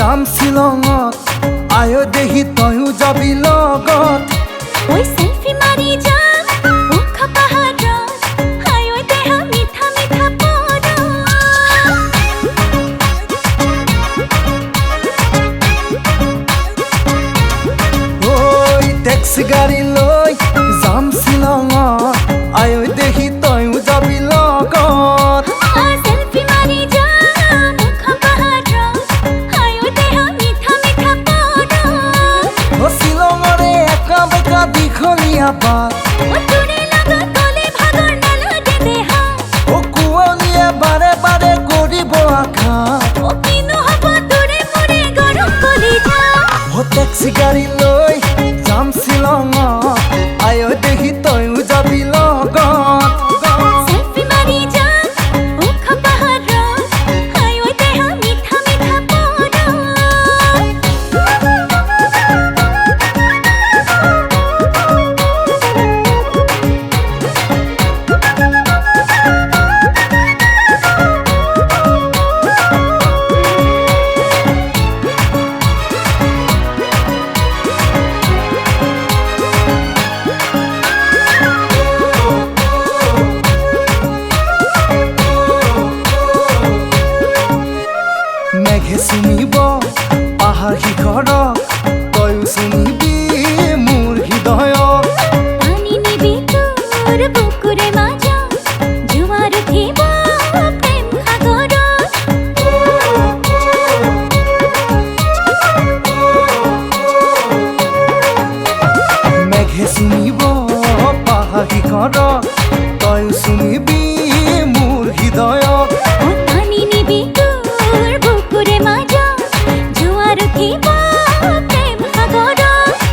যাম শ্বিলঙত আয়ো দেহি তয়ো যাবি লগত ওই সেলফি মারি যাম ওখ পাহাড়ত আয়ো দেহা মিঠা মিঠা পদ ওই ট্যাক্সি গাড়ী লৈ যাম শ্বিলঙত আয়ো দেহি তয়ো যাবি লগত সেলফি মারি যাম ওখ পাহাড়ত আয়ো দেহা মিঠা মিঠা পদ ও শ্বিলঙৰে একা বেকা দীঘলীয়া বাট ও তোৰে লগত গলে ভাগৰ নালাগে দেহা ও কুঁৱলীয়ে বাৰে বাৰে কৰিব আঘাত ও কিনো হব তোৰে মোৰে গৰম কলিজা ও ট্যাক্সি গাড়ী লৈ যাম শ্বিলঙত আয়ো দেহি তয়ো যাবি লগত সেলফি মারি যাম ওখ পাহাড়ত আয়ো দেহা মিঠা মিঠা পদ মেঘে চুমিব পাহাৰ শিখৰত তয়ো চুমিবি মোৰ হৃদয়ত পানি নিবি তোৰ বুকুৰে মাজত জোৱাৰ উঠিব প্ৰেম সাগৰত মেঘে চুমিব পাহাৰ শিখৰত তয়ো চুমিবি মোৰ হৃদয়ত ও পানি নিবি তোৰ বুকুৰে মাজত জোৱাৰ উঠিব প্ৰেম সাগৰত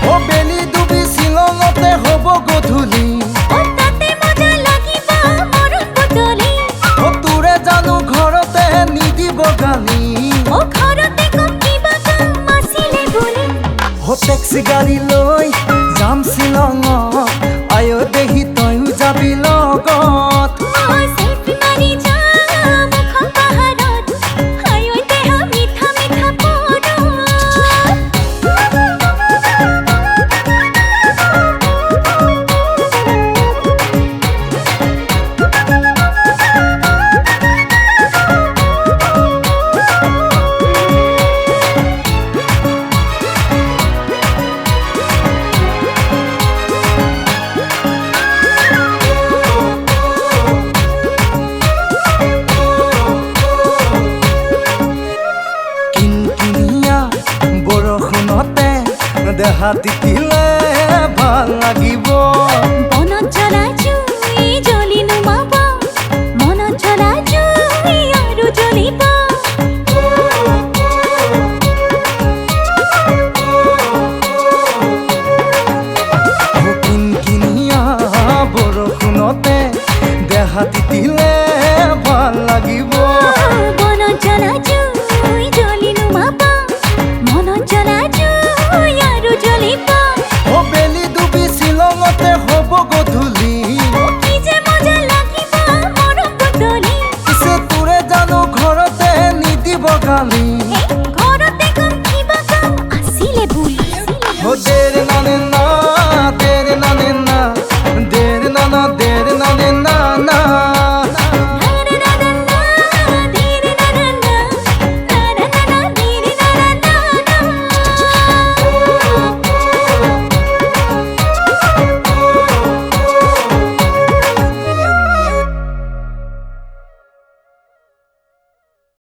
ও বেলি ডুবি শ্বিলঙতে হ'ব গধূলি ও তাতে মজা লাগিব মৰণ বুটলি ও তোৰে জানো ঘৰতে নিদিব গালি ও ঘৰতে কম কিবা কাম আছিলে বুলি ও ট্যাক্সি গাড়ী লৈ যাম শ্বিলঙত আয়ো দেহি তয়ো যাবি লগত মই সেলফি মাৰি যাম ওখ পাহাৰত আয়ো দেহা মিঠা মিঠা পদ কিনকিনিয়া বৰষুণতে দেহা তিতিলে ভাল লাগিব